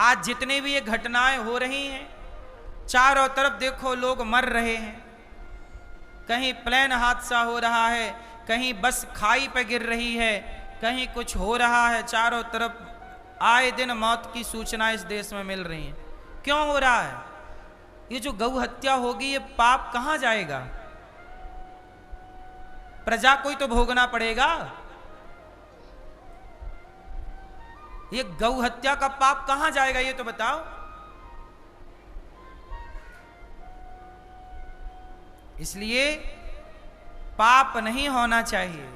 आज जितने भी ये घटनाएं हो रही हैं, चारों तरफ देखो लोग मर रहे हैं। कहीं प्लेन हादसा हो रहा है, कहीं बस खाई पे गिर रही है, कहीं कुछ हो रहा है। चारों तरफ आए दिन मौत की सूचनाएं इस देश में मिल रही हैं। क्यों हो रहा है? ये जो गौ हत्या होगी, ये पाप कहां जाएगा? प्रजा को ही तो भोगना पड़ेगा। ये गौ हत्या का पाप कहां जाएगा, ये तो बताओ। इसलिए पाप नहीं होना चाहिए।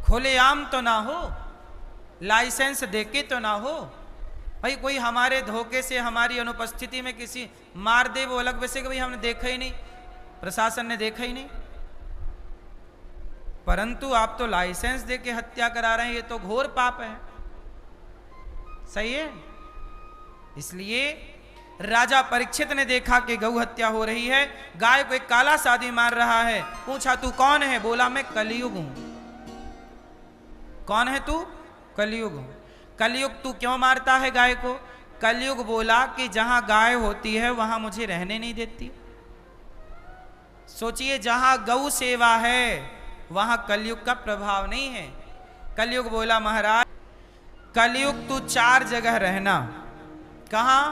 खुलेआम तो ना हो, लाइसेंस देके तो ना हो। भाई कोई हमारे धोखे से, हमारी अनुपस्थिति में किसी मार दे, वो अलग वैसे कि भाई हमने देखा ही नहीं, प्रशासन ने देखा ही नहीं। परंतु आप तो लाइसेंस देके हत्या करा रहे हैं, ये तो घोर पाप है। सही है। इसलिए राजा परीक्षित ने देखा कि गौ हत्या हो रही है, गाय को एक काला साधी मार रहा है। पूछा तू कौन है? बोला मैं कलयुग हूं। कौन है तू? कलयुग हूं। कलयुग तू क्यों मारता है गाय को? कलयुग बोला कि जहां गाय होती है वहां मुझे रहने नहीं देती। सोचिए, जहां गौ सेवा है वहां कलयुग का प्रभाव नहीं है। कलयुग बोला महाराज, कलयुग तू 4 जगह रहना। कहां?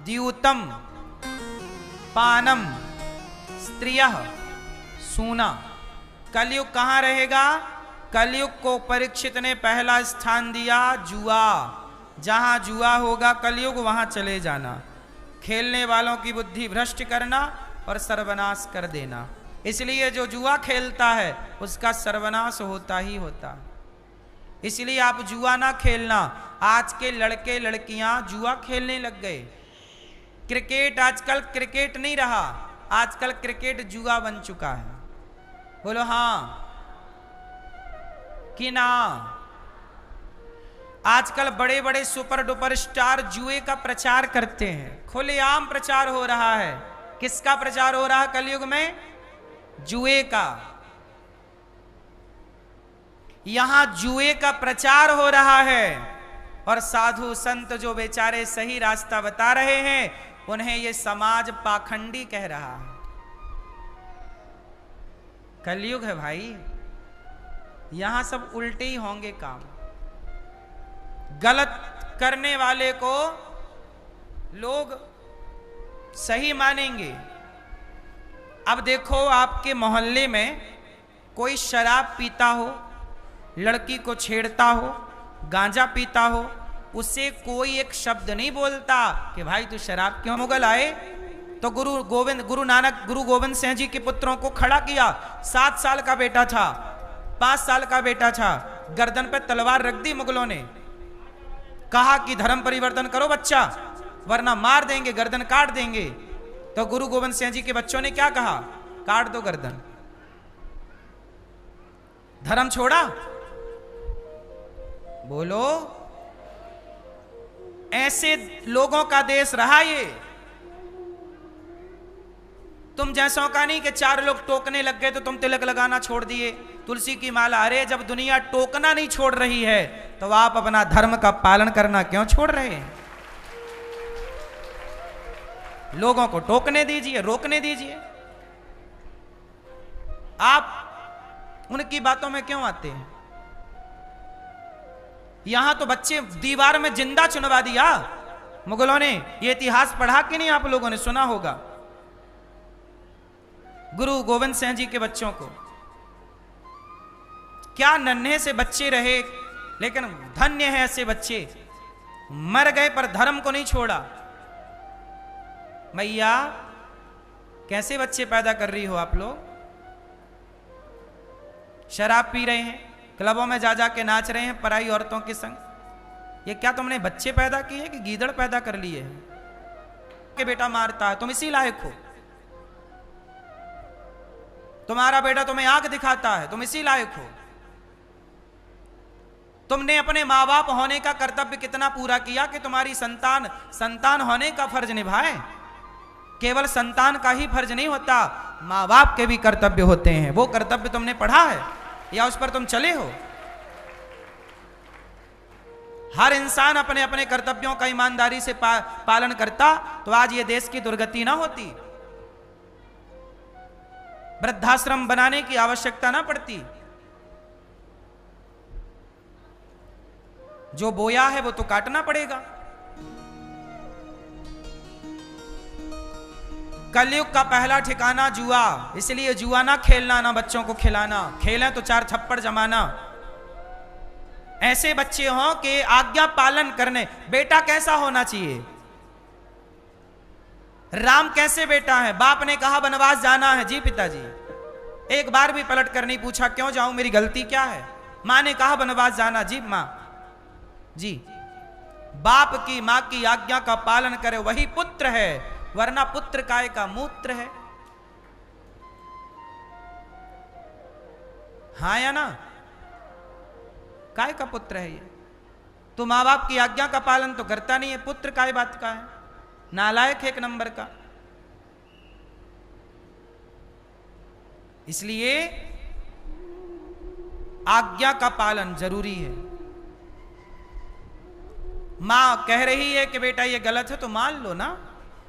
द्यूतम, पानम, स्त्रियः, सूना। कलयुग कहां रहेगा? कलयुग को परीक्षित ने पहला स्थान दिया जुआ। जहां जुआ होगा कलयुग, वहां चले जाना। खेलने वालों की बुद्धि भ्रष्ट करना और सर्वनाश कर देना। इसलिए जो जुआ खेलता है उसका सर्वनाश होता ही होता। इसलिए आप जुआ ना खेलना। आज के लड़के लड़कियां जुआ खेलने लग गए। क्रिकेट आजकल क्रिकेट नहीं रहा, आजकल क्रिकेट जुआ बन चुका है। बोलो हां कि ना? आजकल बड़े बड़े सुपर डुपर स्टार जुए का प्रचार करते हैं। खुलेआम प्रचार हो रहा है। किसका प्रचार हो रहा है कलयुग में? जुए का। यहां जुए का प्रचार हो रहा है और साधु संत जो बेचारे सही रास्ता बता रहे हैं उन्हें यह समाज पाखंडी कह रहा है। कलयुग है भाई, यहां सब उल्टे ही होंगे काम। गलत करने वाले को लोग सही मानेंगे। अब देखो, आपके मोहल्ले में कोई शराब पीता हो, लड़की को छेड़ता हो, गांजा पीता हो, उससे कोई एक शब्द नहीं बोलता कि भाई तू शराब क्यों? मुगल आए तो गुरु नानक गुरु गोविंद सिंह जी के पुत्रों को खड़ा किया। 7 साल का बेटा था, 5 साल का बेटा था, गर्दन पे तलवार रख दी मुगलों ने। कहा कि धर्म परिवर्तन करो बच्चा, वरना मार देंगे, गर्दन काट देंगे। तो गुरु गोविंद सिंह जी के बच्चों ने क्या कहा? काट दो गर्दन। धर्म छोड़ा? बोलो, ऐसे लोगों का देश रहा ये। तुम जैसों का नहीं कि 4 लोग टोकने लग गए तो तुम तिलक लगाना छोड़ दिए, तुलसी की माला। अरे जब दुनिया टोकना नहीं छोड़ रही है तो आप अपना धर्म का पालन करना क्यों छोड़ रहे हैं? लोगों को टोकने दीजिए, रोकने दीजिए। आप उनकी बातों में क्यों आते हैं? यहां तो बच्चे दीवार में जिंदा चुनवा दिया मुगलों ने। यह इतिहास पढ़ा कि नहीं? आप लोगों ने सुना होगा। गुरु गोविंद सिंह जी के बच्चों को क्या नन्हे से बच्चे रहे, लेकिन धन्य है ऐसे बच्चे। मर गए पर धर्म को नहीं छोड़ा। मैया कैसे बच्चे पैदा कर रही हो आप लोग? शराब पी रहे हैं, क्लबों में जा जा के नाच रहे हैं पराई औरतों के संग। ये क्या तुमने बच्चे पैदा किए हैं कि गीदड़ पैदा कर लिए हैं? के बेटा मारता है, तुम इसी लायक हो। तुम्हारा बेटा तुम्हें आंख दिखाता है, तुम इसी लायक हो। तुमने अपने माँ बाप होने का कर्तव्य कितना पूरा किया कि तुम्हारी संतान होने का फर्ज निभाए। केवल संतान का ही फर्ज नहीं होता, माँ बाप के भी कर्तव्य होते हैं। वो कर्तव्य तुमने पढ़ा है या उस पर तुम चले हो? हर इंसान अपने अपने कर्तव्यों का ईमानदारी से पालन करता तो आज ये देश की दुर्गति ना होती, वृद्धाश्रम बनाने की आवश्यकता ना पड़ती। जो बोया है वो तो काटना पड़ेगा। कलयुग का पहला ठिकाना जुआ, इसलिए जुआ ना खेलना, ना बच्चों को खिलाना। खेलें तो 4 थप्पड़ जमाना। ऐसे बच्चे हों कि आज्ञा पालन करने। बेटा कैसा होना चाहिए? राम कैसे बेटा है? बाप ने कहा वनवास जाना है, जी पिताजी। एक बार भी पलट कर नहीं पूछा क्यों जाऊं, मेरी गलती क्या है? मां ने कहा वनवास जाना, जी मां जी। बाप की मां की आज्ञा का पालन करे वही पुत्र है, वरना पुत्र काय का मूत्र है। हाँ या ना? काय का पुत्र है ये? तो मां बाप की आज्ञा का पालन तो करता नहीं है, पुत्र काय बात का है? नालायक है एक नंबर का। इसलिए आज्ञा का पालन जरूरी है। मां कह रही है कि बेटा ये गलत है तो मान लो ना,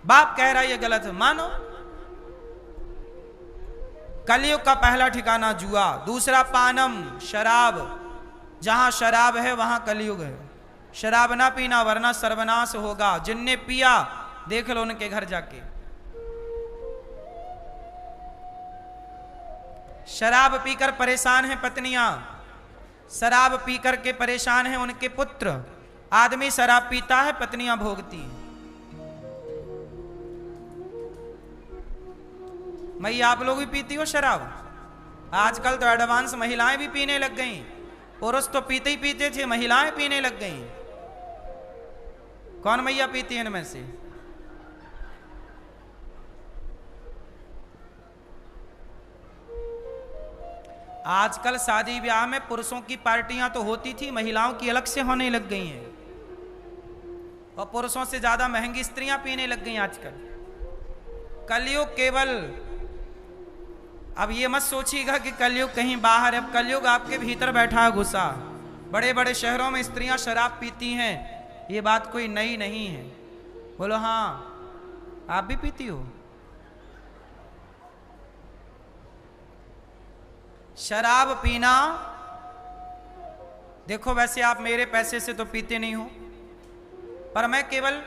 बाप कह रहा है ये गलत है, मानो। कलयुग का पहला ठिकाना जुआ, दूसरा पानम, शराब। जहां शराब है वहां कलयुग है। शराब ना पीना वरना सर्वनाश होगा। जिनने पिया देख लो उनके घर जाके। शराब पीकर परेशान हैं पत्नियां, शराब पीकर के परेशान हैं उनके पुत्र। आदमी शराब पीता है, पत्नियां भोगती हैं। मैया आप लोग भी पीती हो शराब? आजकल तो एडवांस महिलाएं भी पीने लग गई। पुरुष तो पीते ही पीते थे, महिलाएं पीने लग गई। कौन मैया पीती है इनमें से? आजकल शादी ब्याह में पुरुषों की पार्टियां तो होती थी, महिलाओं की अलग से होने लग गई हैं। और पुरुषों से ज्यादा महंगी स्त्रियां पीने लग गई आजकल। कलयुग केवल, अब ये मत सोचिएगा कि कलयुग कहीं बाहर है। अब कलयुग आपके भीतर बैठा है घुसा। बड़े बड़े शहरों में स्त्रियां शराब पीती हैं, ये बात कोई नई नहीं है। बोलो हाँ, आप भी पीती हो? शराब पीना, देखो वैसे आप मेरे पैसे से तो पीते नहीं हो, पर मैं केवल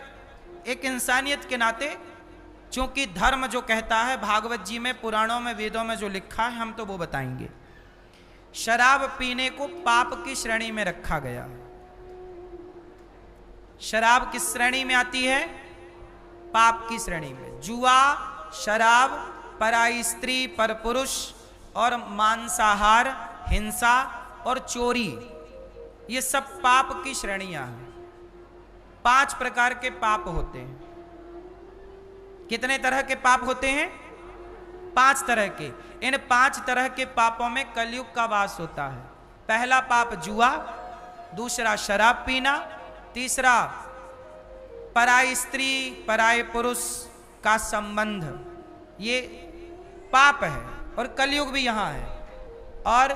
एक इंसानियत के नाते, क्योंकि धर्म जो कहता है, भागवत जी में, पुराणों में, वेदों में जो लिखा है, हम तो वो बताएंगे। शराब पीने को पाप की श्रेणी में रखा गया। शराब किस श्रेणी में आती है? पाप की श्रेणी में। जुआ, शराब, पराई स्त्री, पर पुरुष और मांसाहार, हिंसा और चोरी, ये सब पाप की श्रेणियां हैं। 5 प्रकार के पाप होते हैं। कितने तरह के पाप होते हैं? 5 तरह के। इन 5 तरह के पापों में कलयुग का वास होता है। पहला पाप जुआ, दूसरा शराब पीना, तीसरा पराई स्त्री, पराये पुरुष का संबंध, ये पाप है और कलयुग भी यहां है। और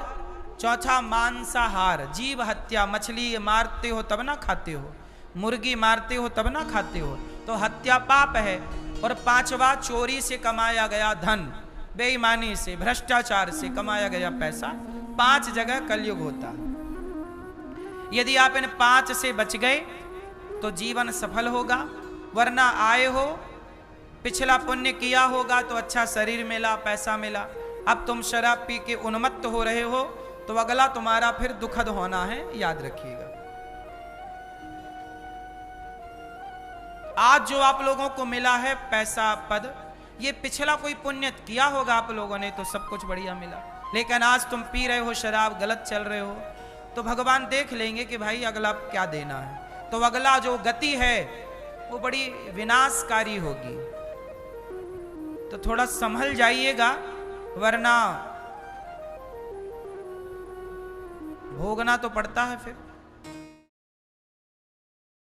चौथा मांसाहार, जीव हत्या। मछली मारते हो तब ना खाते हो, मुर्गी मारते हो तब ना खाते हो, तो हत्या पाप है। और 5वां चोरी से कमाया गया धन, बेईमानी से, भ्रष्टाचार से कमाया गया पैसा। 5 जगह कलयुग होता है। यदि आप इन 5 से बच गए तो जीवन सफल होगा, वरना आए हो, पिछला पुण्य किया होगा तो अच्छा शरीर मिला, पैसा मिला। अब तुम शराब पी के उन्मत्त हो रहे हो तो अगला तुम्हारा फिर दुखद होना है, याद रखिएगा। आज जो आप लोगों को मिला है पैसा, पद, ये पिछला कोई पुण्य किया होगा आप लोगों ने तो सब कुछ बढ़िया मिला। लेकिन आज तुम पी रहे हो शराब, गलत चल रहे हो, तो भगवान देख लेंगे कि भाई अगला क्या देना है। तो अगला जो गति है वो बड़ी विनाशकारी होगी। तो थोड़ा संभल जाइएगा, वरना भोगना तो पड़ता है फिर।